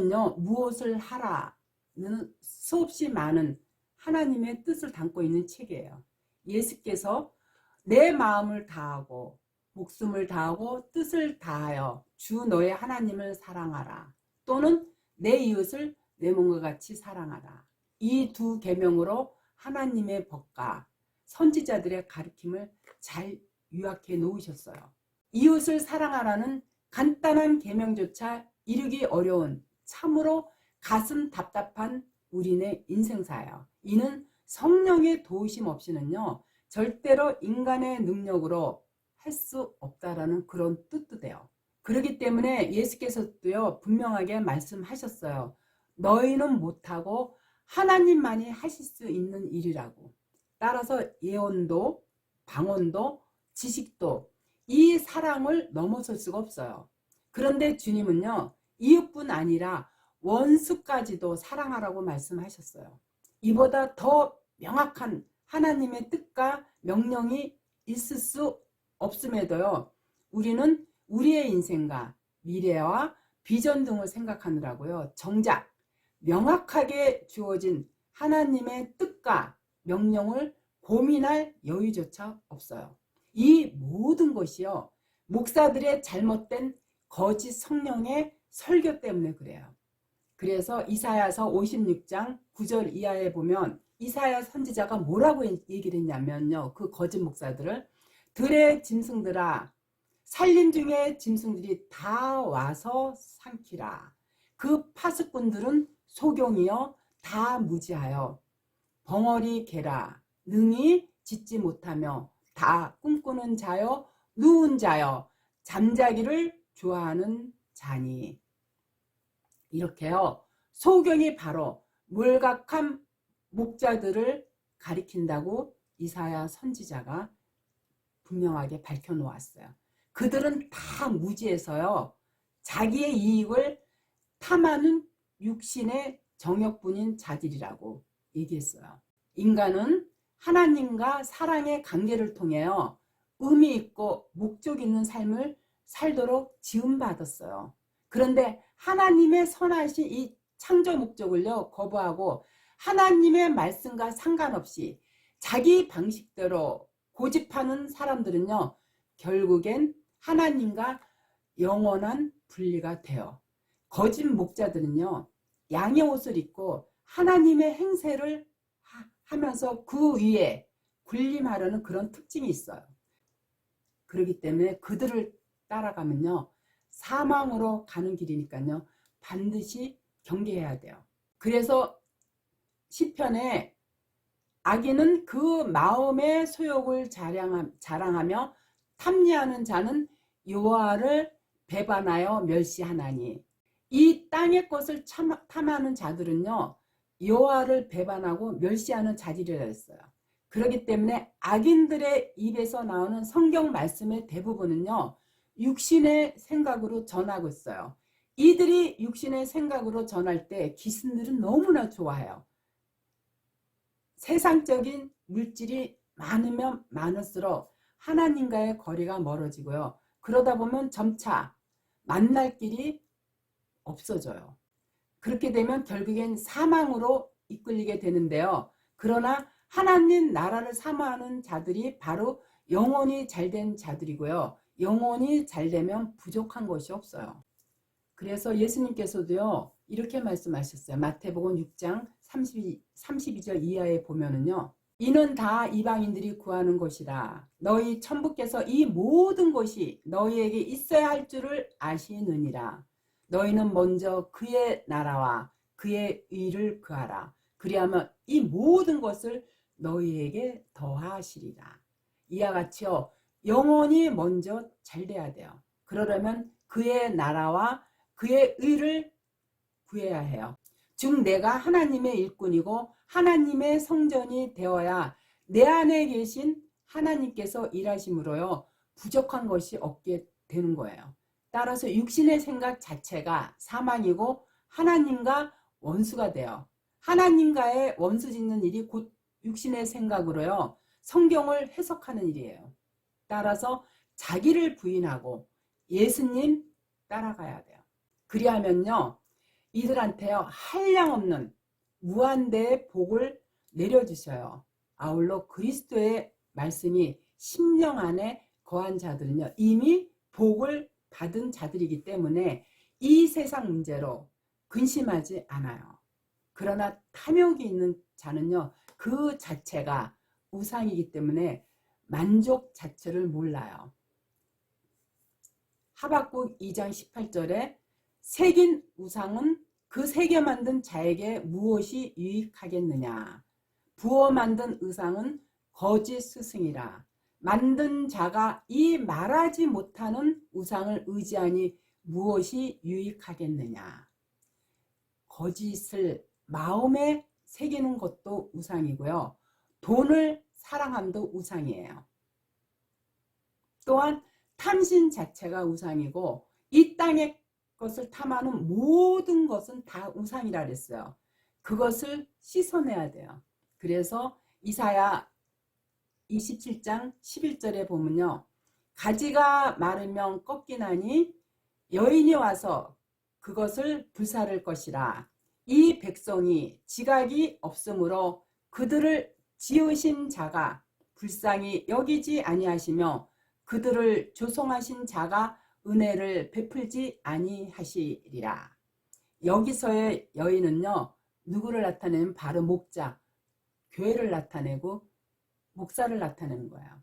이것은요, 무엇을 하라는 수없이 많은 하나님의 뜻을 담고 있는 책이에요. 예수께서 내 마음을 다하고 목숨을 다하고 뜻을 다하여 주 너의 하나님을 사랑하라. 또는 내 이웃을 내 몸과 같이 사랑하라. 이 두 계명으로 하나님의 법과 선지자들의 가르침을 잘 요약해 놓으셨어요. 이웃을 사랑하라는 간단한 계명조차 이루기 어려운 참으로 가슴 답답한 우리네 인생사예요. 이는 성령의 도우심 없이는요, 절대로 인간의 능력으로 할 수 없다라는 그런 뜻도 돼요. 그렇기 때문에 예수께서도요, 분명하게 말씀하셨어요. 너희는 못하고 하나님만이 하실 수 있는 일이라고. 따라서 예언도 방언도 지식도 이 사랑을 넘어설 수가 없어요. 그런데 주님은요, 이웃뿐 아니라 원수까지도 사랑하라고 말씀하셨어요. 이보다 더 명확한 하나님의 뜻과 명령이 있을 수 없음에도요, 우리는 우리의 인생과 미래와 비전 등을 생각하느라고요, 정작 명확하게 주어진 하나님의 뜻과 명령을 고민할 여유조차 없어요. 이 모든 것이요, 목사들의 잘못된 거짓 성령의 설교 때문에 그래요. 그래서 이사야서 56장 9절 이하에 보면 이사야 선지자가 뭐라고 얘기를 했냐면요, 그 거짓 목사들을 들의 짐승들아, 살림 중에 짐승들이 다 와서 삼키라. 그 파수꾼들은 소경이여 다 무지하여 벙어리 개라. 능히 짖지 못하며 다 꿈꾸는 자여 누운 자여 잠자기를 좋아하는 자니. 이렇게요, 소경이 바로 몰각한 목자들을 가리킨다고 이사야 선지자가 분명하게 밝혀놓았어요. 그들은 다 무지해서요, 자기의 이익을 탐하는 육신의 정욕뿐인 자들이라고 얘기했어요. 인간은 하나님과 사랑의 관계를 통해요, 의미 있고 목적 있는 삶을 살도록 지음받았어요. 그런데 하나님의 선하신 이 창조 목적을요, 거부하고 하나님의 말씀과 상관없이 자기 방식대로 고집하는 사람들은요, 결국엔 하나님과 영원한 분리가 돼요. 거짓 목자들은요, 양의 옷을 입고 하나님의 행세를 하면서 그 위에 군림하려는 그런 특징이 있어요. 그렇기 때문에 그들을 따라가면요, 사망으로 가는 길이니까요, 반드시 경계해야 돼요. 그래서 시편에 악인은 그 마음의 소욕을 자랑하며 탐리하는 자는 여호와를 배반하여 멸시하나니. 이 땅의 것을 탐하는 자들은요, 여호와를 배반하고 멸시하는 자들이라 했어요. 그렇기 때문에 악인들의 입에서 나오는 성경 말씀의 대부분은요, 육신의 생각으로 전하고 있어요. 이들이 육신의 생각으로 전할 때 기신들은 너무나 좋아해요. 세상적인 물질이 많으면 많을수록 하나님과의 거리가 멀어지고요, 그러다 보면 점차 만날 길이 없어져요. 그렇게 되면 결국엔 사망으로 이끌리게 되는데요, 그러나 하나님 나라를 사모하는 자들이 바로 영혼이 잘된 자들이고요, 영혼이 잘되면 부족한 것이 없어요. 그래서 예수님께서도요, 이렇게 말씀하셨어요. 마태복음 6장 32절 이하에 보면은요, 이는 다 이방인들이 구하는 것이라. 너희 천부께서 이 모든 것이 너희에게 있어야 할 줄을 아시느니라. 너희는 먼저 그의 나라와 그의 의를 구하라. 그리하면 이 모든 것을 너희에게 더하시리라. 이와 같이요, 영혼이 먼저 잘 돼야 돼요. 그러려면 그의 나라와 그의 의를 구해야 해요. 즉 내가 하나님의 일꾼이고 하나님의 성전이 되어야 내 안에 계신 하나님께서 일하심으로요, 부족한 것이 없게 되는 거예요. 따라서 육신의 생각 자체가 사망이고 하나님과 원수가 돼요. 하나님과의 원수 짓는 일이 곧 육신의 생각으로요, 성경을 해석하는 일이에요. 따라서 자기를 부인하고 예수님 따라가야 돼요. 그리하면요, 이들한테요 한량없는 무한대의 복을 내려주셔요. 아울러 그리스도의 말씀이 심령 안에 거한 자들은요 이미 복을 받은 자들이기 때문에 이 세상 문제로 근심하지 않아요. 그러나 탐욕이 있는 자는요 그 자체가 우상이기 때문에 만족 자체를 몰라요. 하박국 2장 18절에 새긴 우상은 그 새겨 만든 자에게 무엇이 유익하겠느냐. 부어 만든 우상은 거짓 스승이라. 만든 자가 이 말하지 못하는 우상을 의지하니 무엇이 유익하겠느냐. 거짓을 마음에 새기는 것도 우상이고요. 돈을 사랑함도 우상이에요. 또한 탐심 자체가 우상이고 이 땅의 것을 탐하는 모든 것은 다 우상이라 그랬어요. 그것을 씻어내야 돼요. 그래서 이사야 27장 11절에 보면요. 가지가 마르면 꺾이나니 여인이 와서 그것을 불사를 것이라. 이 백성이 지각이 없으므로 그들을 지으신 자가 불쌍히 여기지 아니하시며 그들을 조성하신 자가 은혜를 베풀지 아니하시리라. 여기서의 여인은요. 누구를 나타내는 바로 목자, 교회를 나타내고 목사를 나타내는 거예요.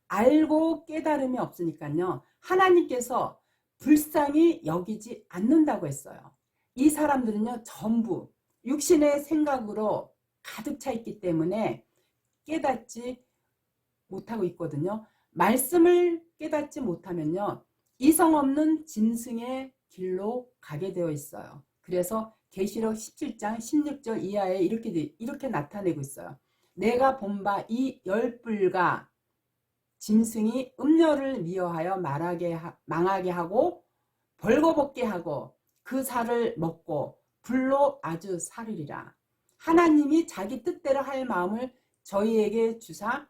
알고 깨달음이 없으니까요. 하나님께서 불쌍히 여기지 않는다고 했어요. 이 사람들은요. 전부 육신의 생각으로 가득 차 있기 때문에 깨닫지 못하고 있거든요. 말씀을 깨닫지 못하면요. 이성 없는 짐승의 길로 가게 되어 있어요. 그래서 계시록 17장 16절 이하에 이렇게 나타내고 있어요. 내가 본 바 이 열불과 짐승이 음녀를 미워하여 망하게 하고 벌거벗게 하고 그 살을 먹고 불로 아주 사르리라. 하나님이 자기 뜻대로 할 마음을 저희에게 주사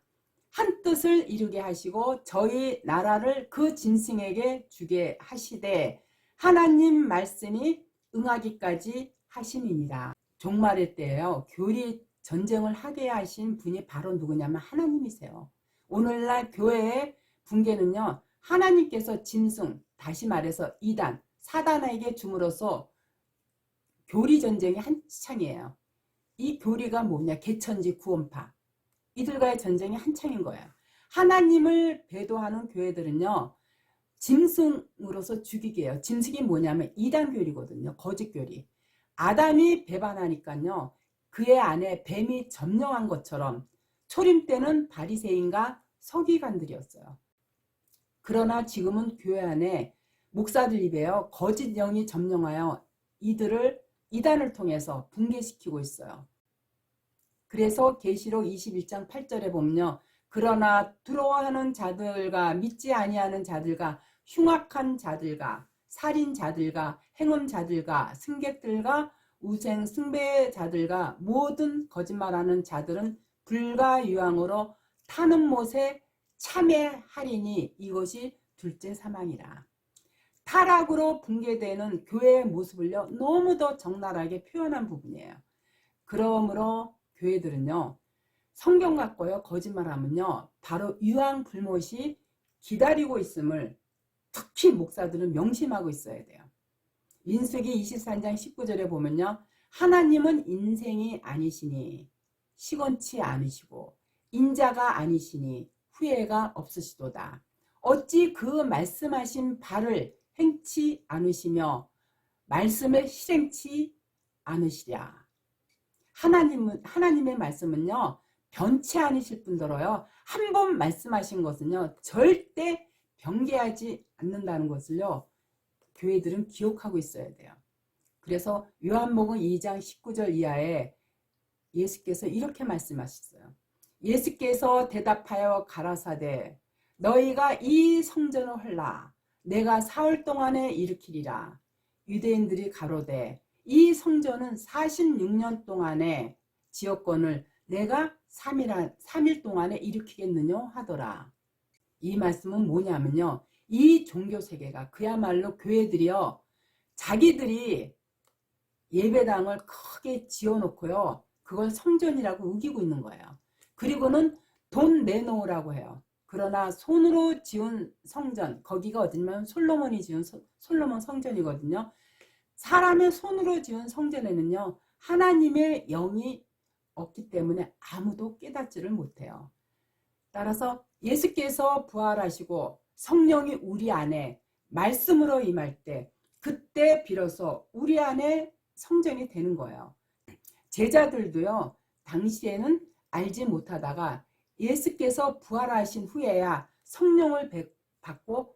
한 뜻을 이루게 하시고 저희 나라를 그 짐승에게 주게 하시되 하나님 말씀이 응하기까지 하심이니라. 종말의 때에요. 교리 전쟁을 하게 하신 분이 바로 누구냐면 하나님이세요. 오늘날 교회의 붕괴는요. 하나님께서 짐승, 다시 말해서 이단, 사단에게 줌으로써 교리 전쟁이 한창이에요. 이 교리가 뭐냐? 개천지 구원파. 이들과의 전쟁이 한창인 거예요. 하나님을 배도하는 교회들은요. 짐승으로서 죽이게 해요. 짐승이 뭐냐면 이단 교리거든요. 거짓 교리. 아담이 배반하니까요. 그의 안에 뱀이 점령한 것처럼 초림 때는 바리새인과 서기관들이었어요. 그러나 지금은 교회 안에 목사들 입에요. 거짓 영이 점령하여 이들을 이단을 통해서 붕괴시키고 있어요. 그래서 계시록 21장 8절에 보면요. 그러나 두려워하는 자들과 믿지 아니하는 자들과 흉악한 자들과 살인자들과 행음자들과 승객들과 우생 숭배자들과 모든 거짓말하는 자들은 불과 유황으로 타는 못에 참회하리니 이것이 둘째 사망이라. 타락으로 붕괴되는 교회의 모습을요. 너무도 적나라하게 표현한 부분이에요. 그러므로 교회들은요. 성경 갖고요. 거짓말하면요. 바로 유황불못이 기다리고 있음을 특히 목사들은 명심하고 있어야 돼요. 민수기 24장 19절에 보면요. 하나님은 인생이 아니시니 시건치 않으시고 인자가 아니시니 후회가 없으시도다. 어찌 그 말씀하신 바를 행치 않으시며 말씀을 실행치 않으시랴. 하나님의 말씀은요. 변치 않으실 뿐더러요. 한 번 말씀하신 것은요. 절대 변개하지 않는다는 것을요. 교회들은 기억하고 있어야 돼요. 그래서 요한복음 2장 19절 이하에 예수께서 이렇게 말씀하셨어요. 예수께서 대답하여 가라사대 너희가 이 성전을 헐라 내가 사흘 동안에 일으키리라. 유대인들이 가로되 이 성전은 46년 동안에 지었건을 내가 3일 동안에 일으키겠느냐 하더라. 이 말씀은 뭐냐면요. 이 종교 세계가 그야말로 교회들이요. 자기들이 예배당을 크게 지어놓고요. 그걸 성전이라고 우기고 있는 거예요. 그리고는 돈 내놓으라고 해요. 그러나 손으로 지은 성전, 거기가 어디냐면 솔로몬이 지은 솔로몬 성전이거든요. 사람의 손으로 지은 성전에는요, 하나님의 영이 없기 때문에 아무도 깨닫지를 못해요. 따라서 예수께서 부활하시고 성령이 우리 안에 말씀으로 임할 때, 그때 비로소 우리 안에 성전이 되는 거예요. 제자들도요, 당시에는 알지 못하다가 예수께서 부활하신 후에야 성령을 받고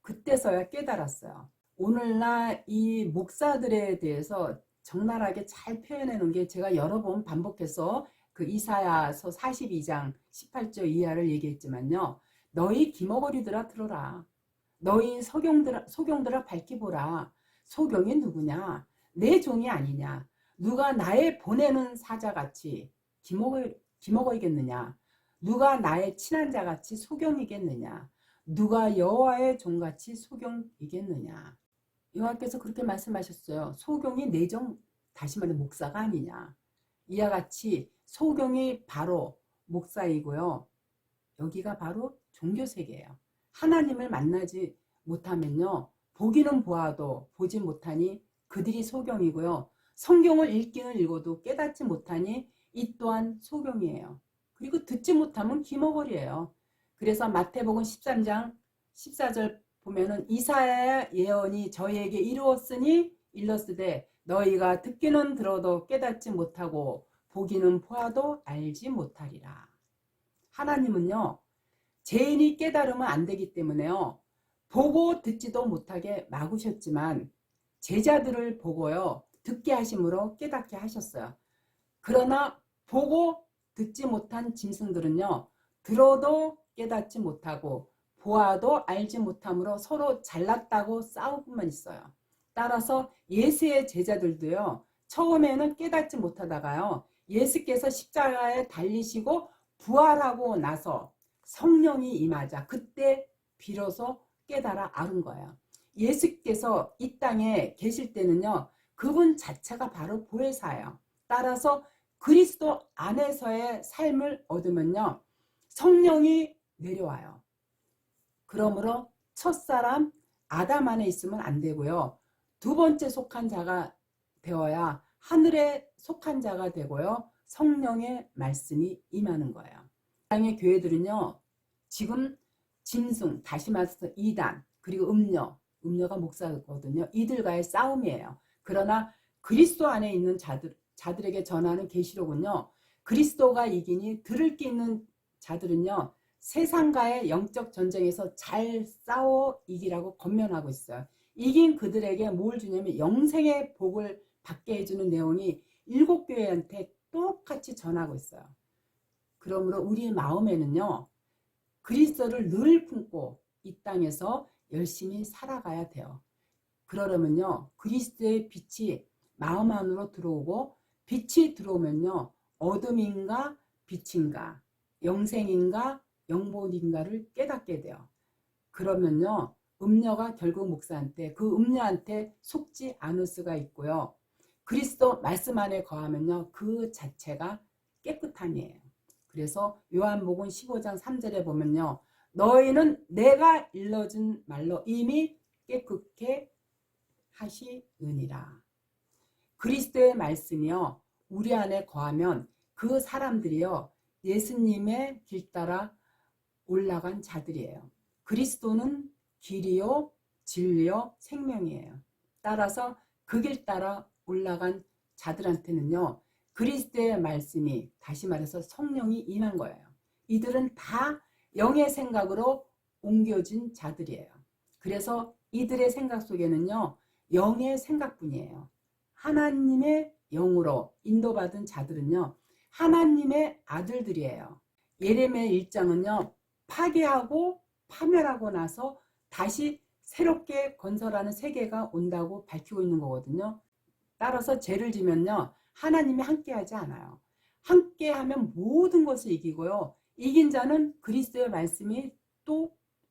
그때서야 깨달았어요. 오늘날 이 목사들에 대해서 적나라하게 잘 표현해 놓은 게, 제가 여러 번 반복해서 그 이사야서 42장 18절 이하를 얘기했지만요. 너희 기머거리들아 들어라. 너희 소경들아 밝히보라. 소경이 누구냐? 내 종이 아니냐? 누가 나의 보내는 사자같이 기머거이겠느냐? 누가 나의 친한 자같이 소경이겠느냐? 누가 여호와의 종같이 소경이겠느냐? 여호와께서 그렇게 말씀하셨어요. 소경이 내 종, 다시 말해 목사가 아니냐? 이와 같이 소경이 바로 목사이고요. 여기가 바로 종교세계예요. 하나님을 만나지 못하면요, 보기는 보아도 보지 못하니 그들이 소경이고요. 성경을 읽기는 읽어도 깨닫지 못하니 이 또한 소경이에요. 그리고 듣지 못하면 기머거리예요. 그래서 마태복음 13장 14절 보면은 이사야의 예언이 저희에게 이루었으니 일렀으되 너희가 듣기는 들어도 깨닫지 못하고 보기는 보아도 알지 못하리라. 하나님은요, 죄인이 깨달으면 안 되기 때문에요, 보고 듣지도 못하게 막으셨지만 제자들을 보고요, 듣게 하심으로 깨닫게 하셨어요. 그러나 보고 듣지 못한 짐승들은요, 들어도 깨닫지 못하고 보아도 알지 못함으로 서로 잘났다고 싸우고만 있어요. 따라서 예수의 제자들도요, 처음에는 깨닫지 못하다가요, 예수께서 십자가에 달리시고 부활하고 나서 성령이 임하자 그때 비로소 깨달아 알은 거예요. 예수께서 이 땅에 계실 때는요, 그분 자체가 바로 보혜사예요. 따라서 그리스도 안에서의 삶을 얻으면요, 성령이 내려와요. 그러므로 첫사람 아담 안에 있으면 안 되고요, 두 번째 속한 자가 되어야 하늘에 속한 자가 되고요, 성령의 말씀이 임하는 거예요. 땅의 교회들은요, 지금 짐승, 다시 말해서 이단, 그리고 음녀가 목사거든요. 이들과의 싸움이에요. 그러나 그리스도 안에 있는 자들에게 전하는 계시록은요, 그리스도가 이기니 들을 게 있는 자들은요, 세상과의 영적 전쟁에서 잘 싸워 이기라고 권면하고 있어요. 이긴 그들에게 뭘 주냐면 영생의 복을 받게 해주는 내용이 7교회한테 똑같이 전하고 있어요. 그러므로 우리 마음에는요, 그리스도를 늘 품고 이 땅에서 열심히 살아가야 돼요. 그러려면요, 그리스도의 빛이 마음 안으로 들어오고, 빛이 들어오면요, 어둠인가 빛인가, 영생인가 영본인가를 깨닫게 돼요. 그러면요, 음녀가 결국 목사한테, 그 음녀한테 속지 않을 수가 있고요, 그리스도 말씀 안에 거하면요, 그 자체가 깨끗함이에요. 그래서 요한복음 15장 3절에 보면요, 너희는 내가 일러준 말로 이미 깨끗게 하시느니라. 그리스도의 말씀이요, 우리 안에 거하면 그 사람들이요, 예수님의 길 따라 올라간 자들이에요. 그리스도는 길이요, 진리요, 생명이에요. 따라서 그 길 따라 올라간 자들한테는요, 그리스도의 말씀이, 다시 말해서 성령이 임한 거예요. 이들은 다 영의 생각으로 옮겨진 자들이에요. 그래서 이들의 생각 속에는요, 영의 생각뿐이에요. 하나님의 영으로 인도받은 자들은요, 하나님의 아들들이에요. 예레미야 1장은요, 파괴하고 파멸하고 나서 다시 새롭게 건설하는 세계가 온다고 밝히고 있는 거거든요. 따라서 죄를 지면요, 하나님이 함께하지 않아요. 함께하면 모든 것을 이기고요, 이긴 자는 그리스도의 말씀이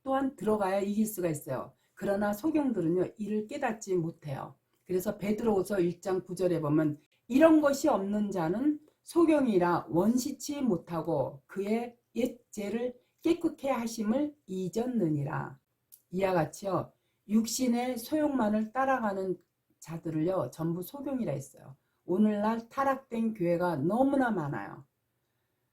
또한 들어가야 이길 수가 있어요. 그러나 소경들은요, 이를 깨닫지 못해요. 그래서 베드로후서 1장 9절에 보면 이런 것이 없는 자는 소경이라 원시치 못하고 그의 옛 죄를 깨끗게 하심을 잊었느니라. 이와 같이요. 육신의 소욕만을 따라가는 자들을요. 전부 소경이라 했어요. 오늘날 타락된 교회가 너무나 많아요.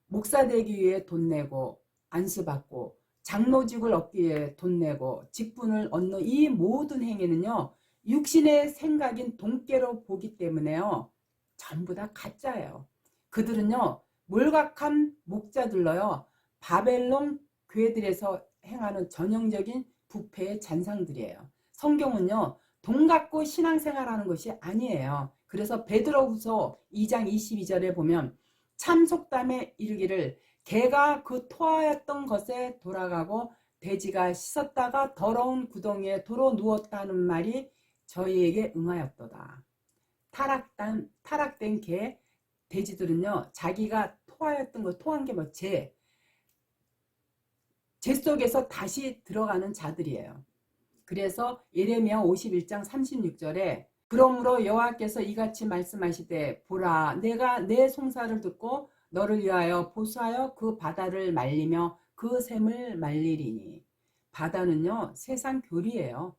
목사 되기 위해 돈 내고 안수받고 장로직을 얻기 위해 돈 내고 직분을 얻는 이 모든 행위는요. 육신의 생각인 돈깨로 보기 때문에요. 전부 다 가짜예요. 그들은요. 몰각한 목자들로요. 바벨론 교회들에서 행하는 전형적인 부패의 잔상들이에요. 성경은요. 돈 갖고 신앙생활하는 것이 아니에요. 그래서 베드로후서 2장 22절에 보면 참 속담에 이르기를 개가 그 토하였던 것에 돌아가고 돼지가 씻었다가 더러운 구덩이에 도로 누웠다는 말이 저희에게 응하였도다. 타락된 개, 돼지들은요. 자기가 토하였던 거, 토한 게 뭐 죄 속에서 다시 들어가는 자들이에요. 그래서 예레미야 51장 36절에 그러므로 여호와께서 이같이 말씀하시되 보라 내가 내 송사를 듣고 너를 위하여 보수하여 그 바다를 말리며 그 샘을 말리리니. 바다는요 세상 교리예요.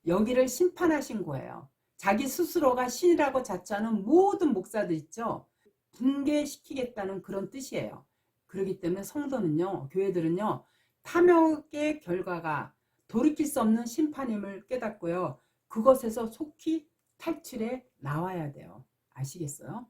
여기를 심판하신 거예요. 자기 스스로가 신이라고 자처하는 모든 목사들 있죠. 붕괴시키겠다는 그런 뜻이에요. 그렇기 때문에 성도는요 교회들은요 탐욕의 결과가 돌이킬 수 없는 심판임을 깨닫고요. 그것에서 속히 탈출해 나와야 돼요. 아시겠어요?